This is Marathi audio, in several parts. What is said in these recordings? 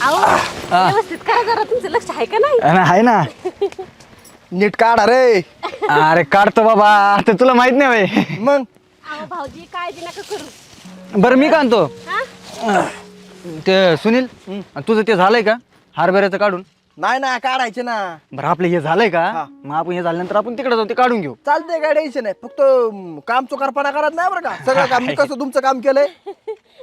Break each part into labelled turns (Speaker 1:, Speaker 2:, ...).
Speaker 1: अहो व्यवस्थित करा जरा, तुमचं लक्ष आहे का नाही?
Speaker 2: आहे ना.
Speaker 3: नीट काढा रे.
Speaker 2: अरे काढतो बाबा, आता तुला माहित नाही भाई.
Speaker 3: मग
Speaker 1: अहो भाऊजी काळजी नका करू.
Speaker 2: बरं मी का आणतो
Speaker 1: हा
Speaker 2: ते सुनील. तुझं ते झालंय का हारभऱ्याचं काढून?
Speaker 3: नाही ना काढायचे ना.
Speaker 2: बरं आपलं हे झालंय का?
Speaker 3: हा.
Speaker 2: मग आपण हे झाल्यानंतर आपण तिकडे जाऊ, ते काढून घेऊ.
Speaker 3: चालतंय काय टेन्शन नाही. फक्त काम चुकारपणा करत नाही बरं का. सगळं काम मी कसं तुमचं काम केलंय.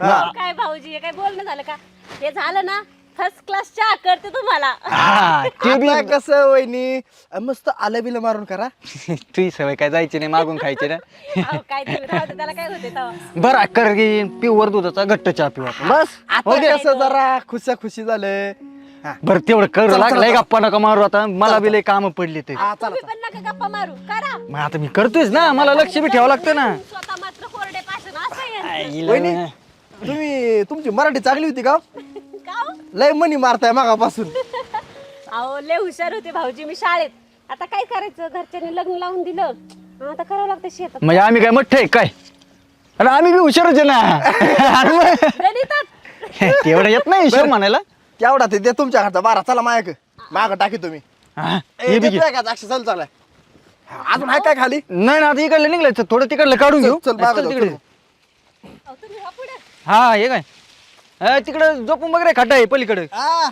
Speaker 1: काय भाऊजी हे काय बोलणं झालं का? ते झालं ना, फर्स्ट क्लास चहा करते तुम्हाला.
Speaker 2: हा, ते बी
Speaker 3: आता कसं वहिनी मस्त आलं बिलं मारून करा.
Speaker 2: तुझी सवय काय जायची नाही, मागून खायची ना.
Speaker 1: अहो काय तुम्ही राहू दे, त्याला काय होते तेव्हा.
Speaker 2: बरं कर की पिवर दुधाचा घट्ट चहा पिऊ आपण. बस
Speaker 3: आता कसं जरा खुशी झालं.
Speaker 2: बरं तेवढं कर
Speaker 3: चला,
Speaker 2: लागलंय
Speaker 3: चला.
Speaker 2: गप्पा नका मारू आता, मला बी लय काम पडली ते.
Speaker 3: हा चला
Speaker 1: तुम्ही पण नका गप्पा मारू, करा.
Speaker 2: मग आता मी करतोयच ना, मला लक्ष बी ठेवावं लागतं ना.
Speaker 1: स्वतः मात्र कोरडे पासून असं आहे.
Speaker 3: वहिनी तुम्ही तुमची मराठी चांगली होती का?
Speaker 1: का हो?
Speaker 3: लय मनी मारताय मागापासून.
Speaker 1: अहो लय हुशार होते भाऊजी मी शाळेत. आता काय करायचं, घरच्यांनी लग्न लावून दिलं, आता करावं लागतं शेतात.
Speaker 2: म्हणजे आम्ही काय मठ्ठ आहे काय? अरे आम्ही बी हुशारच आहे ना. अरे मग
Speaker 1: गणितात
Speaker 2: तेवढं येत नाही हिशोब म्हणायला.
Speaker 3: केवढा ते तुमच्या हातात 12 चला मायाक माग टाकी तुम्ही.
Speaker 2: हा, हे बी घे.
Speaker 3: चालू चालाय. अजून आहे काय खाली?
Speaker 2: नाही ना, आता इकडलं निघलायचं, थोडं तिकडलं काढून घेऊ.
Speaker 3: चल मागं
Speaker 2: चल
Speaker 3: जाऊ,
Speaker 2: तिकडे.
Speaker 3: चल.
Speaker 1: अहो, तुम्ही वा पुढे.
Speaker 2: हा हे काय तिकडे झोपून वगैरे खाटा आहे पलीकडे.
Speaker 3: हा